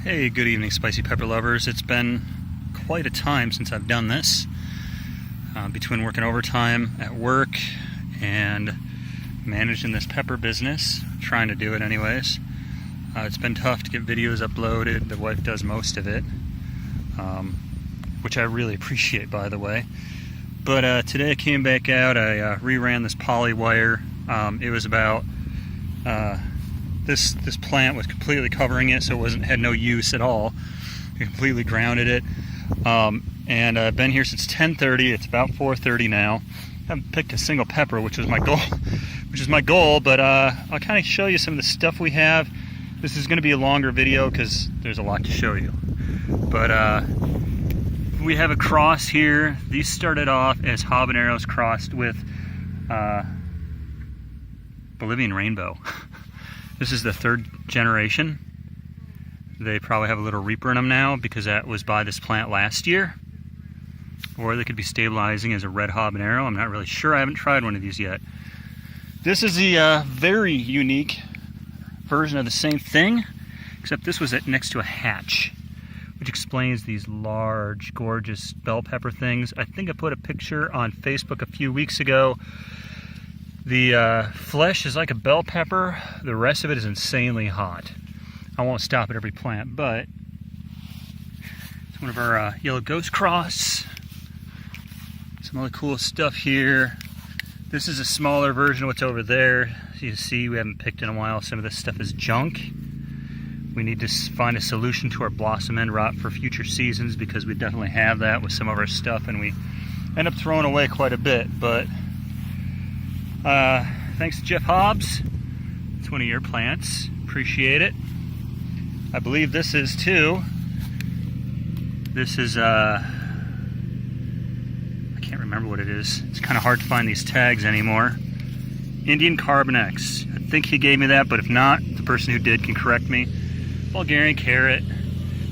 Hey, good evening, spicy pepper lovers. It's been quite a time since I've done this. Between working overtime at work and managing this pepper business, trying to do it anyways. It's been tough to get videos uploaded. The wife does most of it, which I really appreciate, by the way. But today I came back out. I reran this poly wire. It was about this plant was completely covering it, so it had no use at all. I completely grounded it. And I've been here since 10:30. It's about 4:30 now. I haven't picked a single pepper, which is my goal. But I'll kind of show you some of the stuff we have. This is going to be a longer video because there's a lot to show you. But we have a cross here. These started off as habaneros crossed with Bolivian rainbow. This is the third generation. They probably have a little reaper in them now because that was by this plant last year. Or they could be stabilizing as a red habanero. I'm not really sure. I haven't tried one of these yet. This is the very unique version of the same thing, except this was next to a hatch, which explains these large, gorgeous bell pepper things. I think I put a picture on Facebook a few weeks ago. The flesh is like a bell pepper. The rest of it is insanely hot. I won't stop at every plant, but it's one of our yellow ghost cross. Some other cool stuff here. This is a smaller version of what's over there. As you can see, we haven't picked in a while. Some of this stuff is junk. We need to find a solution to our blossom end rot for future seasons because we definitely have that with some of our stuff, and we end up throwing away quite a bit. But thanks to Jeff Hobbs. It's one of your plants. Appreciate it. I believe this is too. This is I can't remember what it is. It's kind of hard to find these tags anymore. Indian Carbonex. I think he gave me that, but if not, the person who did can correct me. Bulgarian carrot,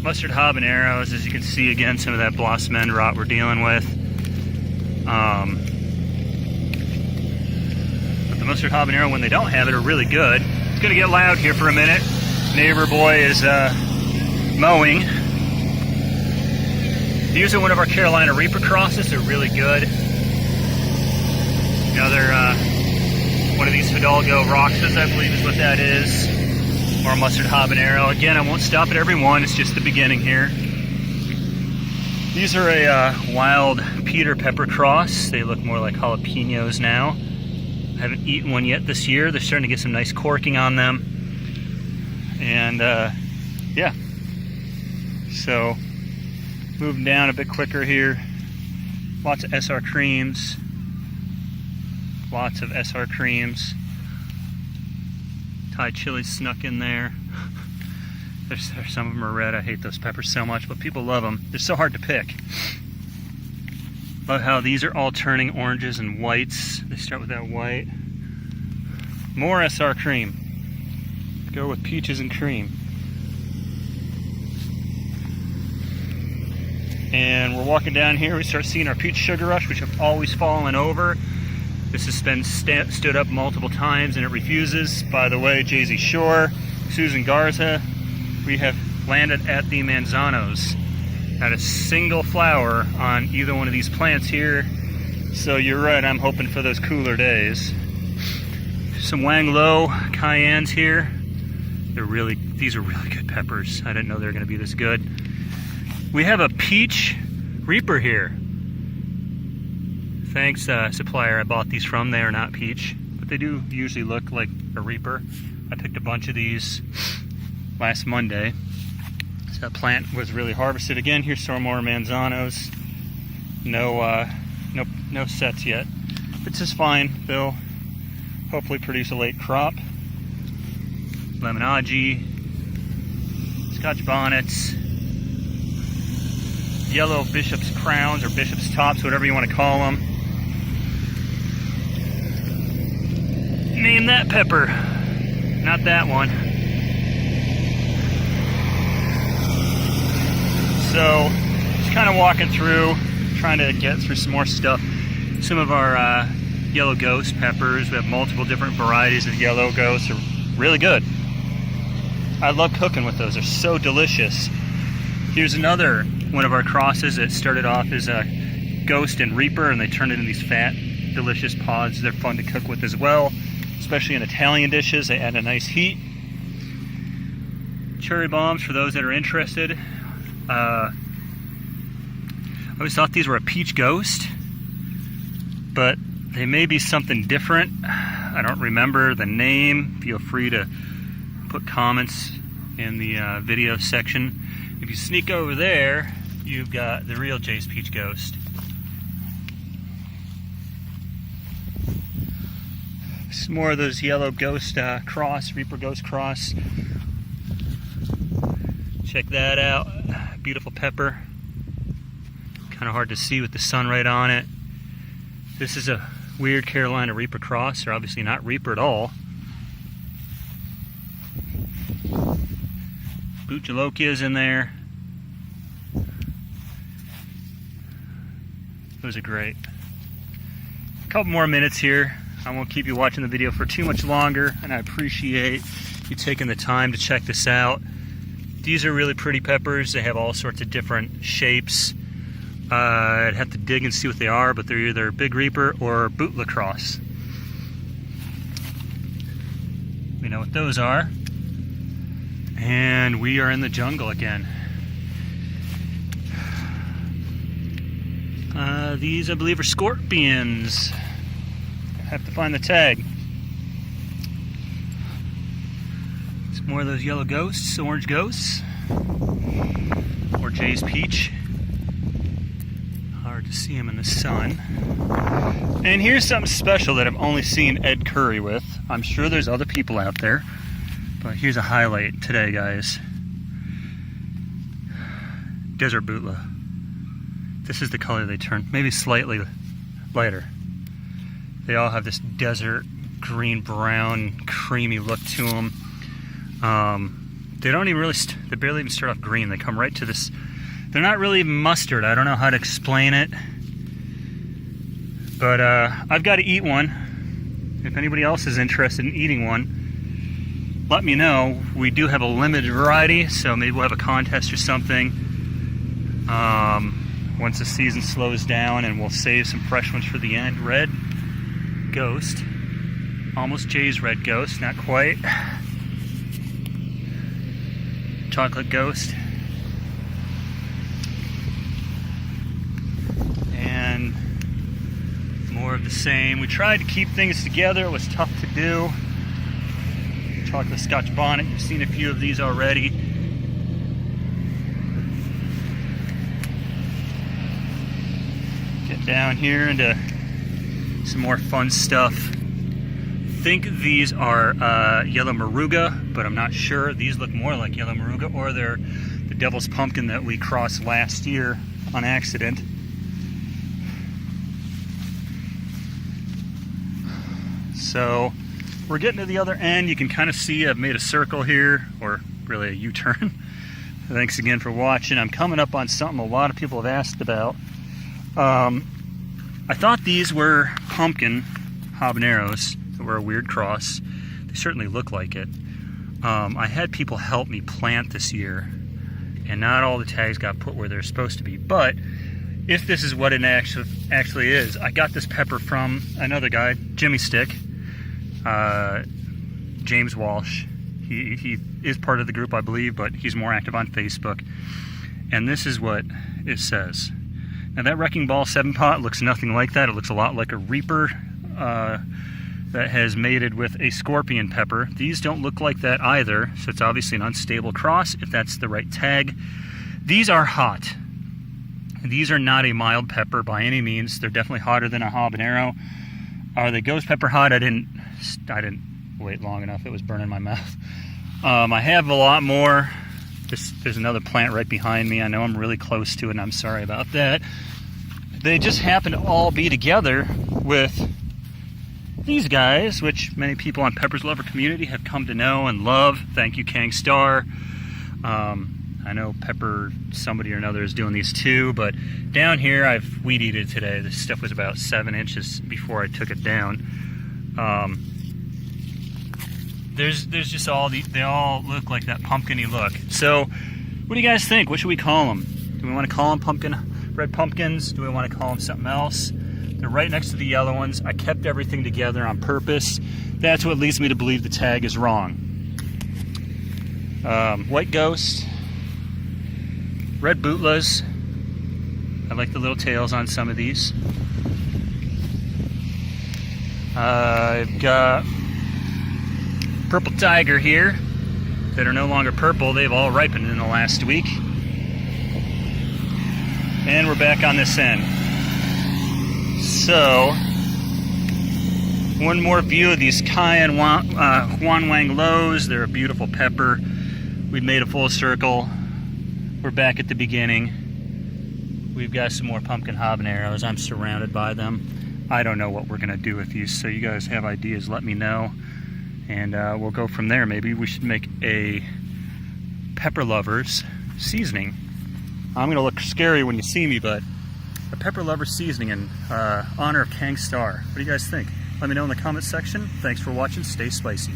mustard habaneros. As you can see, again, some of that blossom end rot we're dealing with. But the mustard habanero, when they don't have it, are really good. It's gonna get loud here for a minute. Neighbor boy is mowing. These are one of our Carolina Reaper crosses. They're really good. Another one of these Hidalgo Roxas, I believe is what that is. Or mustard habanero. Again, I won't stop at every one. It's just the beginning here. These are a wild Peter pepper cross. They look more like jalapenos now. I haven't eaten one yet this year. They're starting to get some nice corking on them. And yeah, so moving down a bit quicker here. Lots of SR creams. Lots of SR creams. Thai chili snuck in there. Some of them are red. I hate those peppers so much, but people love them. They're so hard to pick. Love how these are all turning oranges and whites. They start with that white. More SR cream. Go with peaches and cream. And we're walking down here, we start seeing our peach sugar rush, which have always fallen over. This has been stood up multiple times and it refuses. By the way, Jay-Z Shore, Susan Garza, we have landed at the manzanos. Not a single flower on either one of these plants here. So you're right, I'm hoping for those cooler days. Some Wang Lo cayennes here. These are really good peppers. I didn't know they were gonna be this good. We have a peach reaper here. Thanks, supplier I bought these from. They are not peach, but they do usually look like a reaper. I picked a bunch of these last Monday. So that plant was really harvested. Again, here's some more manzanos. No sets yet. It's just fine. They'll hopefully produce a late crop. Lemonagi, Scotch bonnets, yellow bishop's crowns or bishop's tops, whatever you want to call them. Name that pepper, not that one. So, just kind of walking through, trying to get through some more stuff. Some of our yellow ghost peppers, we have multiple different varieties of yellow ghosts, are really good. I love cooking with those. They're so delicious. Here's another one of our crosses that started off as a Ghost and Reaper, and they turned it into these fat, delicious pods. They're fun to cook with as well, especially in Italian dishes. They add a nice heat. Cherry bombs for those that are interested. I always thought these were a peach ghost, but they may be something different. I don't remember the name. Feel free to put comments in the video section. If you sneak over there, you've got the real Jay's Peach Ghost. Some more of those yellow ghost cross, Reaper Ghost cross. Check that out. Beautiful pepper. Kind of hard to see with the sun right on it. This is a weird Carolina Reaper cross. They're obviously not Reaper at all. Buchalokia's in there. Those are great. A couple more minutes here. I won't keep you watching the video for too much longer, and I appreciate you taking the time to check this out. These are really pretty peppers. They have all sorts of different shapes. I'd have to dig and see what they are, but they're either Big Reaper or Boot Lacrosse. We know what those are. And we are in the jungle again. These, I believe, are scorpions. I have to find the tag. Some more of those yellow ghosts, orange ghosts, or Jay's Peach. Hard to see them in the sun. And here's something special that I've only seen Ed Curry with. I'm sure there's other people out there, but here's a highlight today, guys. Desert Butla. This is the color they turn, maybe slightly lighter. They all have this desert green, brown, creamy look to them. They don't even really, they barely even start off green. They come right to this. They're not really even mustard. I don't know how to explain it. But I've got to eat one. If anybody else is interested in eating one, let me know. We do have a limited variety, so maybe we'll have a contest or something. Once the season slows down, and we'll save some fresh ones for the end. Red Ghost. Almost Jay's Red Ghost, not quite. Chocolate Ghost. And more of the same. We tried to keep things together. It was tough to do. Chocolate Scotch Bonnet. You've seen a few of these already. Get down here into some more fun stuff. I think these are yellow maruga, but I'm not sure. These look more like yellow maruga, or they're the devil's pumpkin that we crossed last year on accident. So we're getting to the other end. You can kind of see I've made a circle here, or really a U-turn. Thanks again for watching. I'm coming up on something a lot of people have asked about. I thought these were pumpkin habaneros that were a weird cross. They certainly look like it. I had people help me plant this year, and not all the tags got put where they're supposed to be. But if this is what it actually is, I got this pepper from another guy, Jimmy Stick, James Walsh. He is part of the group, I believe, but he's more active on Facebook. And this is what it says. Now that Wrecking Ball 7-pot looks nothing like that. It looks a lot like a Reaper that has mated with a scorpion pepper. These don't look like that either, so it's obviously an unstable cross, if that's the right tag. These are hot. These are not a mild pepper by any means. They're definitely hotter than a habanero. Are they ghost pepper hot? I didn't wait long enough. It was burning my mouth. I have a lot more. There's another plant right behind me. I know I'm really close to it, and I'm sorry about that. They just happen to all be together with these guys, which many people on Peppers Lover community have come to know and love. Thank you, Khang Star. I know Pepper somebody or another is doing these too, but down here I've weed eated today. This stuff was about 7 inches before I took it down. there's just they all look like that pumpkin-y look. So what do you guys think? What should we call them? Do we want to call them red pumpkins? Do we want to call them something else? They're right next to the yellow ones. I kept everything together on purpose. That's what leads me to believe the tag is wrong. White Ghost, red Bootlas. I like the little tails on some of these. I've got Purple Tiger here that are no longer purple. They've all ripened in the last week. And we're back on this end. So, one more view of these Cayenne Huan Wang Lows. They're a beautiful pepper. We've made a full circle. We're back at the beginning. We've got some more pumpkin habaneros. I'm surrounded by them. I don't know what we're gonna do with these, so you guys have ideas, let me know. And we'll go from there. Maybe we should make a pepper lovers seasoning. I'm gonna look scary when you see me, but a pepper lover seasoning in honor of Khang Star. What do you guys think? Let me know in the comments section. Thanks for watching. Stay spicy.